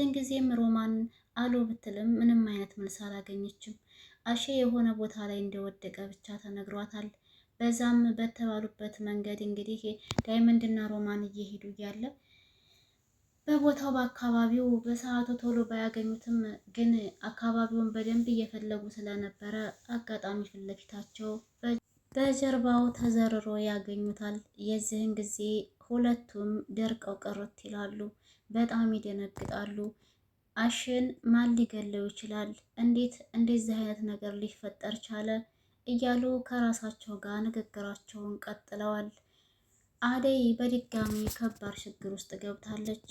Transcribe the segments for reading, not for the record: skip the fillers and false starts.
ይህን ጊዜም ሮማን አሎ ብትልም ምንም አይነት መልስ አላገኘችም። አሼ የሆነ ቦታ ላይ እንደወደቀ ብቻ ተነግሯታል። በዛም በተባሉበት መንገድ እንግዲህ ዳይመንድና ሮማን እየሄዱ እያለ በቦታው በአካባቢው በሰዓቱ ቶሎ ባያገኙትም ግን አካባቢውን በደንብ እየፈለጉ ስለነበረ አጋጣሚ ፊት ለፊታቸው በጀርባው ተዘርሮ ያገኙታል። የዚህን ጊዜ ሁለቱም ደርቀው ቀረት ይላሉ። በጣም ይደነግጣሉ። አሽን ማን ሊገለው ይችላል? እንዴት እንደዚህ አይነት ነገር ሊፈጠር ቻለ? እያሉ ከራሳቸው ጋር ንግግራቸውን ቀጥለዋል። አደይ በድጋሚ ከባድ ችግር ውስጥ ገብታለች።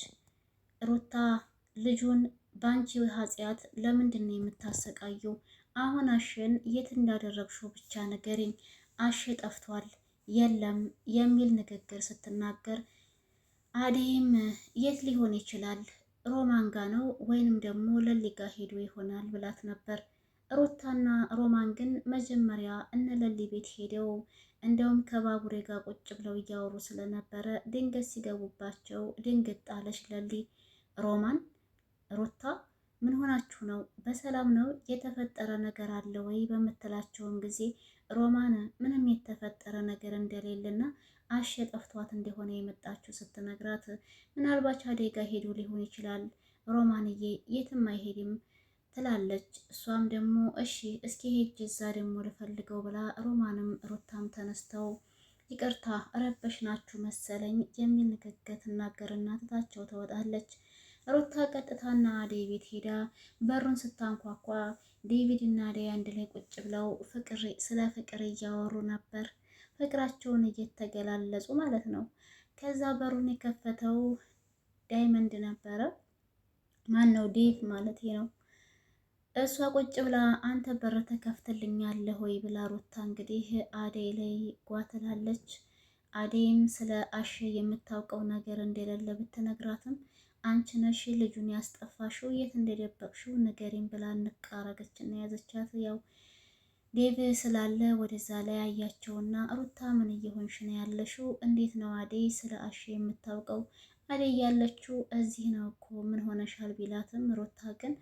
ሩታ ልጁን ባንቺ ኃጢአት ለምንድን ነው የምታሰቃየው? አሁን አሽን የት እንዳደረግሽው ብቻ ንገሪኝ። አሽ ጠፍቷል የለም የሚል ንግግር ስትናገር አደይም የት ሊሆን ይችላል? ሮማን ጋ ነው ወይንም ደግሞ ለሊ ጋ ሄዶ ይሆናል ብላት ነበር። ሩታና ሮማን ግን መጀመሪያ እነ ለሊ ቤት ሄደው እንደውም ከባቡሬ ጋር ቁጭ ብለው እያወሩ ስለነበረ ድንገት ሲገቡባቸው ድንግጥ አለች ለሊ። ሮማን ሩታ ምን ሆናችሁ ነው? በሰላም ነው? የተፈጠረ ነገር አለ ወይ? በምትላቸውም ጊዜ ሮማን ምንም የተፈጠረ ነገር እንደሌለና አሸ ጠፍቷት እንደሆነ የመጣችው ስትነግራት ምናልባት አደይ ጋ ሄዶ ሊሆን ይችላል ሮማንዬ የትም አይሄድም ትላለች። እሷም ደግሞ እሺ እስኪ ሄጅ እዛ ደግሞ ልፈልገው ብላ ሮማንም ሩታም ተነስተው ይቅርታ ረበሽ ናችሁ መሰለኝ የሚል ንግግር ትናገርና ትታቸው ትወጣለች። ሩታ ቀጥታና አደይ ቤት ሄዳ በሩን ስታንኳኳ ዴቪድ እና አደይ አንድ ላይ ቁጭ ብለው ስለ ፍቅር እያወሩ ነበር። ፍቅራቸውን እየተገላለጹ ማለት ነው። ከዛ በሩን የከፈተው ዳይመንድ ነበረ። ማን ነው? ዴቭ ማለት ነው። እሷ ቁጭ ብላ አንተ በር ተከፍትልኛለህ ወይ ብላ ሩታ እንግዲህ አደይ ላይ ጓትላለች። አደይም ስለ አሽ የምታውቀው ነገር እንደሌለ ብትነግራትም አንቺ ነሽ ልጁን ያስጠፋሽው፣ የት እንደደበቅሽው ንገሪኝ ብላ እንቃረገች እና ያዘቻት። ያው ዴቭ ስላለ ወደዛ ላይ አያቸውና ሩታ ምን እየሆንሽ ነው ያለሽው? እንዴት ነው አደይ ስለ አሽ የምታውቀው? አደይ ያለችው እዚህ ነው እኮ ምን ሆነሻል ቢላትም ሩታ ግን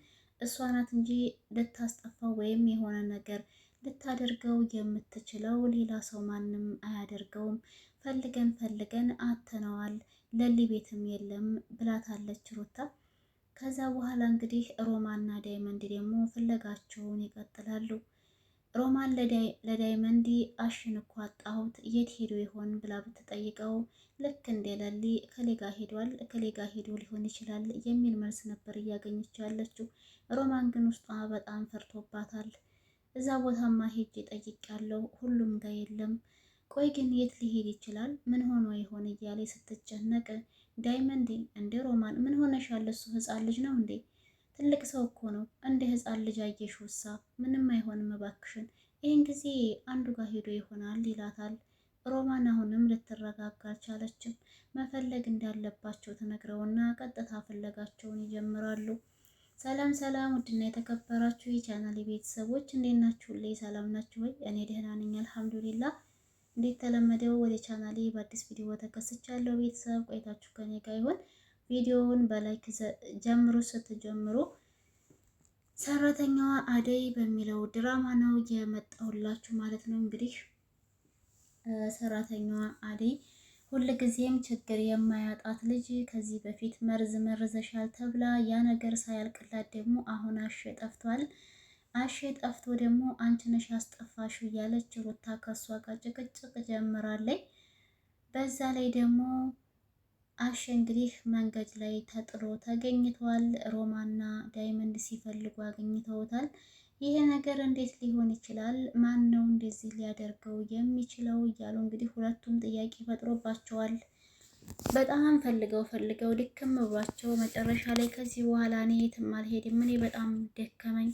እሷ ናት እንጂ ልታስጠፋው ወይም የሆነ ነገር ልታደርገው የምትችለው ሌላ ሰው ማንም አያደርገውም። ፈልገን ፈልገን አተነዋል ለሊ ቤትም የለም ብላታለች ሩታ። ከዛ በኋላ እንግዲህ ሮማንና ዳይመንድ ደግሞ ፍለጋቸውን ይቀጥላሉ። ሮማን ለዳይመንድ አሽን እኮ አጣሁት የት ሄዶ ይሆን ብላ ብትጠይቀው ልክ እንደ ለሊ ከሌጋ ሄዷል ከሌጋ ሄዶ ሊሆን ይችላል የሚል መልስ ነበር እያገኘች ያለችው። ሮማን ግን ውስጧ በጣም ፈርቶባታል። እዛ ቦታማ ሄጄ ጠይቄያለሁ ሁሉም ጋር የለም። ቆይ ግን የት ሊሄድ ይችላል? ምን ሆኖ ይሆን እያለ ስትጨነቅ ዳይመንድ እንደ ሮማን ምን ሆነሻል? እሱ ህፃን ልጅ ነው እንዴ? ትልቅ ሰው እኮ ነው። እንደ ህፃን ልጅ አየሽው? እሳ ምንም አይሆንም እባክሽን፣ ይህን ጊዜ አንዱ ጋር ሄዶ ይሆናል ይላታል። ሮማን አሁንም ልትረጋጋ አልቻለችም። መፈለግ እንዳለባቸው ትነግረውና ቀጥታ ፍለጋቸውን ይጀምራሉ። ሰላም ሰላም፣ ውድና የተከበራችሁ የቻናል ቤተሰቦች እንዴት ናችሁ? ላይ ሰላም ናችሁ ወይ? እኔ ደህና ነኝ አልሐምዱሊላህ። እንዴት ተለመደው ወደ ቻናሌ በአዲስ ቪዲዮ ተከስቻለሁ። ቤተሰብ ቆይታችሁ ከኔ ጋር ይሁን። ቪዲዮውን በላይክ ጀምሩ። ስትጀምሩ ሰራተኛዋ አደይ በሚለው ድራማ ነው የመጣሁላችሁ ማለት ነው። እንግዲህ ሰራተኛዋ አደይ ሁልጊዜም ችግር የማያጣት ልጅ ከዚህ በፊት መርዝ መርዘሻል ተብላ ያ ነገር ሳያልቅላት ደግሞ አሁን አሽ ጠፍቷል። አሽ ጠፍቶ ደግሞ አንቺ ነሽ ያስጠፋሽው እያለች ሩታ ከሷ ጋር ጭቅጭቅ ጀምራለች። በዛ ላይ ደግሞ አሽ እንግዲህ መንገድ ላይ ተጥሎ ተገኝቷል። ሮማና ዳይመንድ ሲፈልጉ አግኝተውታል። ይሄ ነገር እንዴት ሊሆን ይችላል? ማን ነው እንደዚህ ሊያደርገው የሚችለው? እያሉ እንግዲህ ሁለቱም ጥያቄ ፈጥሮባቸዋል። በጣም ፈልገው ድክም ብሏቸው መጨረሻ ላይ ከዚህ በኋላ እኔ የትም አልሄድም፣ እኔ በጣም ደከመኝ፣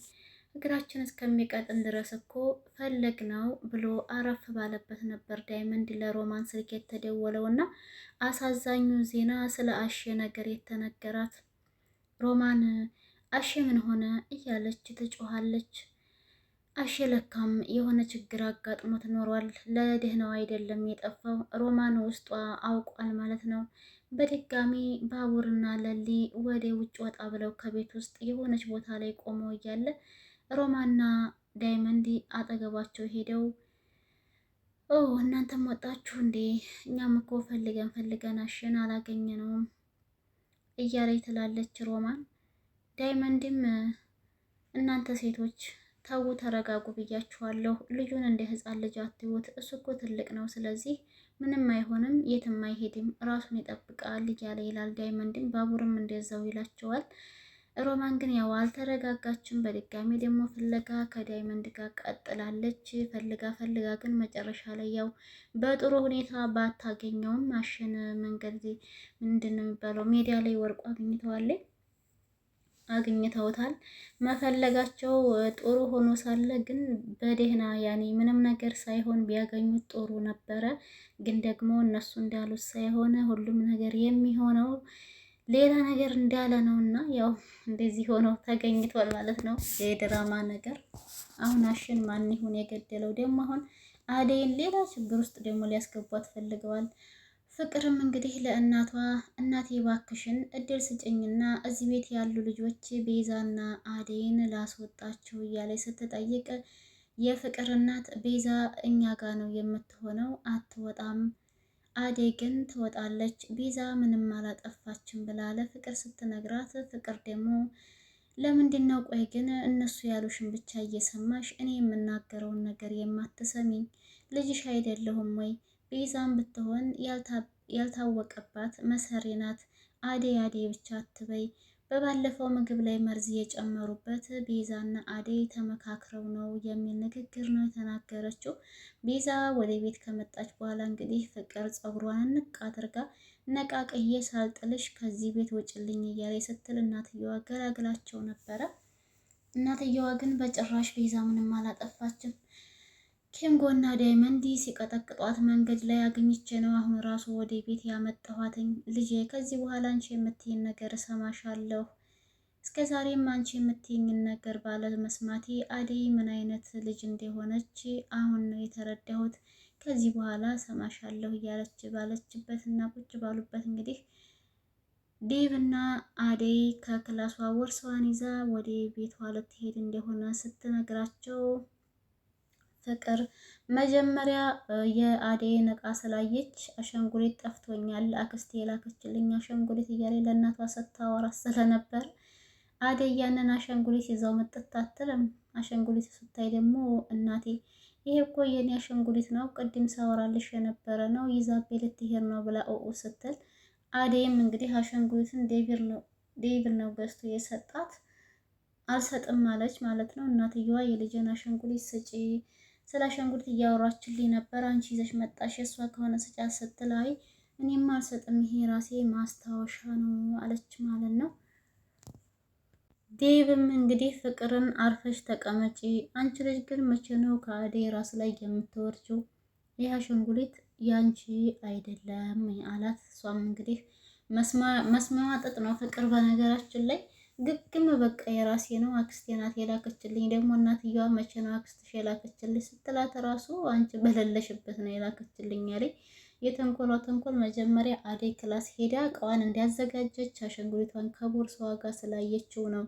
እግራችን እስከሚቀጥን ድረስ እኮ ፈለግ ነው ብሎ አረፍ ባለበት ነበር ዳይመንድ ለሮማን ስልክ የተደወለው እና አሳዛኙ ዜና ስለ አሽ ነገር የተነገራት። ሮማን አሽ ምን ሆነ እያለች ትጮኻለች። አሽ ለካም የሆነ ችግር አጋጥሞት ኖሯል። ለደህናው አይደለም የጠፋው። ሮማን ውስጧ አውቋል ማለት ነው። በድጋሚ ባቡርና ለሊ ወደ ውጭ ወጣ ብለው ከቤት ውስጥ የሆነች ቦታ ላይ ቆመው እያለ ሮማና ዳይመንድ አጠገባቸው ሄደው እናንተም ወጣችሁ እንዴ? እኛም እኮ ፈልገን አሸን አላገኘነውም እያለች ትላለች ሮማን። ዳይመንድም እናንተ ሴቶች ተው ተረጋጉ ብያችኋለሁ። ልጁን እንደ ሕፃን ልጅ አትዩት። እሱ እኮ ትልቅ ነው። ስለዚህ ምንም አይሆንም፣ የትም አይሄድም፣ ራሱን ይጠብቃል እያለ ይላል ዳይመንድም። ባቡርም እንደዛው ይላቸዋል። ሮማን ግን ያው አልተረጋጋችም። በድጋሚ ደግሞ ፍለጋ ከዳይመንድ ጋር ቀጥላለች። ፈልጋ ግን መጨረሻ ላይ ያው በጥሩ ሁኔታ ባታገኘውም አሸን መንገድ ምንድን ነው የሚባለው ሜዳ ላይ ወርቁ አግኝተውታል። መፈለጋቸው ጥሩ ሆኖ ሳለ ግን በደህና ያኔ ምንም ነገር ሳይሆን ቢያገኙት ጥሩ ነበረ። ግን ደግሞ እነሱ እንዳሉት ሳይሆን ሁሉም ነገር የሚሆነው ሌላ ነገር እንዳለ ነው እና ያው እንደዚህ ሆኖ ተገኝቷል ማለት ነው። የድራማ ነገር አሁን አሸን ማን ይሁን የገደለው? ደግሞ አሁን አደይን ሌላ ችግር ውስጥ ደግሞ ሊያስገቧት ፈልገዋል። ፍቅርም እንግዲህ ለእናቷ እናቴ ባክሽን እድል ስጭኝና እዚህ ቤት ያሉ ልጆች ቤዛና አደይን ላስወጣቸው እያለች ስትጠይቅ የፍቅር እናት ቤዛ እኛ ጋር ነው የምትሆነው፣ አትወጣም፣ አደይ ግን ትወጣለች፣ ቤዛ ምንም አላጠፋችም ብላ ለፍቅር ስትነግራት፣ ፍቅር ደግሞ ለምንድን ነው ቆይ ግን እነሱ ያሉሽን ብቻ እየሰማሽ እኔ የምናገረውን ነገር የማትሰሚኝ? ልጅሽ አይደለሁም ወይ? ቤዛም ብትሆን ያልታወቀባት መሰሪ ናት። አደይ አደይ ብቻ አትበይ። በባለፈው ምግብ ላይ መርዝ የጨመሩበት ቤዛና አደይ ተመካክረው ነው የሚል ንግግር ነው የተናገረችው። ቤዛ ወደ ቤት ከመጣች በኋላ እንግዲህ ፍቅር ፀጉሯን ንቅ አድርጋ ነቃቅዬ ሳልጥልሽ ከዚህ ቤት ውጭልኝ እያለ ስትል እናትየዋ ገላግላቸው ነበረ። እናትየዋ ግን በጭራሽ ቤዛ ምንም አላጠፋችም። ኬንጎና ዳይመንድ ሲቀጠቅጧት መንገድ ላይ አግኝቼ ነው አሁን ራሱ ወደ ቤት ያመጣኋትኝ። ልጄ ከዚህ በኋላ አንቺ የምትይን ነገር እሰማሻለሁ። እስከ ዛሬም አንቺ የምትይኝን ነገር ባለመስማቴ አደይ ምን አይነት ልጅ እንደሆነች አሁን ነው የተረዳሁት። ከዚህ በኋላ እሰማሻለሁ እያለች ባለችበት እና ቁጭ ባሉበት እንግዲህ ዴቭና አደይ ከክላሷ ቦርሳዋን ይዛ ወደ ቤቷ ልትሄድ እንደሆነ ስትነግራቸው ፍቅር መጀመሪያ የአደይን እቃ ስላየች አሻንጉሊት ጠፍቶኛል፣ አክስቴ የላከችልኝ አሻንጉሊት እያለ ለእናቷ ስታወራ ስለነበር አደይ ያንን አሻንጉሊት ይዛው መጥታ አትልም። አሻንጉሊት ስታይ ደግሞ እናቴ ይሄ እኮ የኔ አሻንጉሊት ነው፣ ቅድም ሳወራልሽ የነበረ ነው፣ ይዛቤ ልትሄድ ነው ብላ ስትል አደይም እንግዲህ አሻንጉሊትን ዴቪድ ነው ገዝቶ የሰጣት አልሰጥም አለች ማለት ነው። እናትየዋ የልጅን አሻንጉሊት ስጪ ስለ አሻንጉሊት እያወራችልኝ ነበር፣ አንቺ ይዘሽ መጣሽ፣ እሷ ከሆነ ስጫት ስትል አይ እኔም አልሰጥም ይሄ ራሴ ማስታወሻ ነው አለች ማለት ነው። ዴቭም እንግዲህ ፍቅርን አርፈሽ ተቀመጪ፣ አንቺ ልጅ ግን መቼ ነው ከአደይ ራስ ላይ የምትወርጂው? ይህ አሻንጉሊት ያንቺ አይደለም አላት። እሷም እንግዲህ መስማዋ ጥጥ ነው ፍቅር በነገራችን ላይ ግግም በቃ የራሴ ነው፣ አክስቴ ናት የላከችልኝ። ደግሞ እናትየዋ መቼ ነው አክስትሽ የላከችልኝ ስትላት ራሱ አንቺ በሌለሽበት ነው የላከችልኝ አለኝ። የተንኮሏ ተንኮል መጀመሪያ አደይ ክላስ ሄዳ እቃዋን እንዲያዘጋጀች አሻንጉሊቷን ከቦርሳዋ ጋር ስላየችው ነው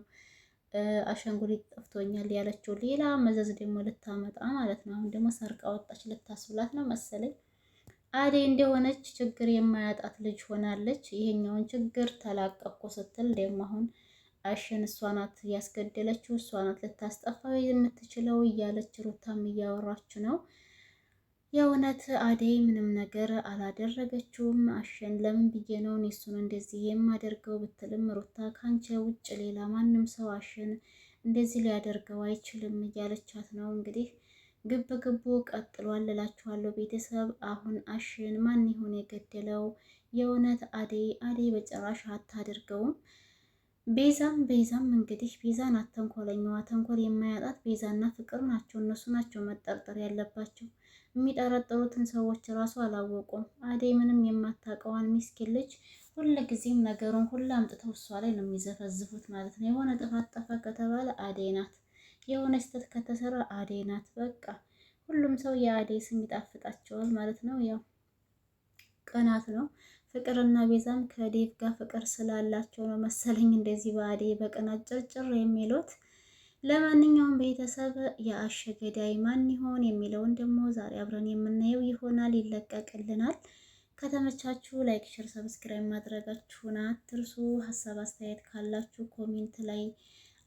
አሻንጉሊት ጠፍቶኛል ያለችው። ሌላ መዘዝ ደግሞ ልታመጣ ማለት ነው። አሁን ደግሞ ሰርቃ ወጣች ልታስብላት ነው መሰለኝ። አደይ እንደሆነች ችግር የማያጣት ልጅ ሆናለች። ይሄኛውን ችግር ተላቀቅኩ ስትል ደግሞ አሁን አሸን እሷ ናት ያስገደለችው፣ እሷ ናት ልታስጠፋው የምትችለው እያለች ሩታም እያወራች ነው። የእውነት አደይ ምንም ነገር አላደረገችውም። አሸን ለምን ብዬ ነው እሱን እንደዚህ የማደርገው ብትልም ሩታ ካንቺ ውጭ ሌላ ማንም ሰው አሸን እንደዚህ ሊያደርገው አይችልም እያለቻት ነው። እንግዲህ ግብ ግቡ ቀጥሏል እላችኋለሁ ቤተሰብ። አሁን አሸን ማን ይሆን የገደለው? የእውነት አደይ በጭራሽ አታደርገውም። ቤዛም እንግዲህ ቤዛ ናት ተንኮለኛዋ። ተንኮል የማያጣት ቤዛና ፍቅር ናቸው። እነሱ ናቸው መጠርጠር ያለባቸው። የሚጠረጥሩትን ሰዎች እራሱ አላወቁም። አደይ ምንም የማታውቀዋን ሚስኪን ልጅ ሁልጊዜም ነገሩን ሁሉ አምጥተው እሷ ላይ ነው የሚዘፈዝፉት ማለት ነው። የሆነ ጥፋት ጠፋ ከተባለ አደይ ናት፣ የሆነ ስህተት ከተሰራ አደይ ናት። በቃ ሁሉም ሰው የአደይ ስም ይጣፍጣቸዋል ማለት ነው። ያው ቅናት ነው። ፍቅርና ቤዛም ከዴቭ ጋር ፍቅር ስላላቸው ነው መሰለኝ እንደዚህ በአዴ በቅናት ጭርጭር የሚሉት። ለማንኛውም ቤተሰብ የአሸ ገዳይ ማን ይሆን የሚለውን ደግሞ ዛሬ አብረን የምናየው ይሆናል፣ ይለቀቅልናል። ከተመቻችሁ ላይክ፣ ሼር፣ ሰብስክራይብ ማድረጋችሁን አትርሱ። ሀሳብ አስተያየት ካላችሁ ኮሜንት ላይ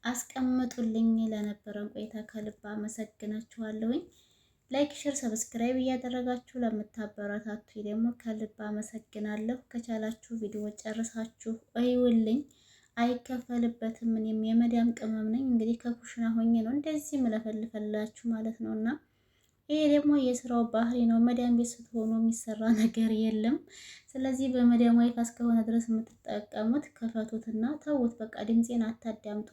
አስቀምጡልኝ። ለነበረን ቆይታ ከልብ አመሰግናችኋለሁኝ። ላይክ ሼር ሰብስክራይብ እያደረጋችሁ ለምታበረታቱ ደግሞ ከልብ አመሰግናለሁ። ከቻላችሁ ቪዲዮ ጨርሳችሁ እዩልኝ፣ አይከፈልበትም። እኔም የመዳም ቅመም ነኝ እንግዲህ ከኩሽና ሆኜ ነው እንደዚህ ምለፈልፈላችሁ ማለት ነውና ይሄ ደግሞ የስራው ባህሪ ነው። መዳም ቤት ስትሆኑ የሚሰራ ነገር የለም። ስለዚህ በመዳም ዋይፋ እስከሆነ ድረስ የምትጠቀሙት ከፈቱትና ተውት። በቃ ድምፄን አታዳምጡ።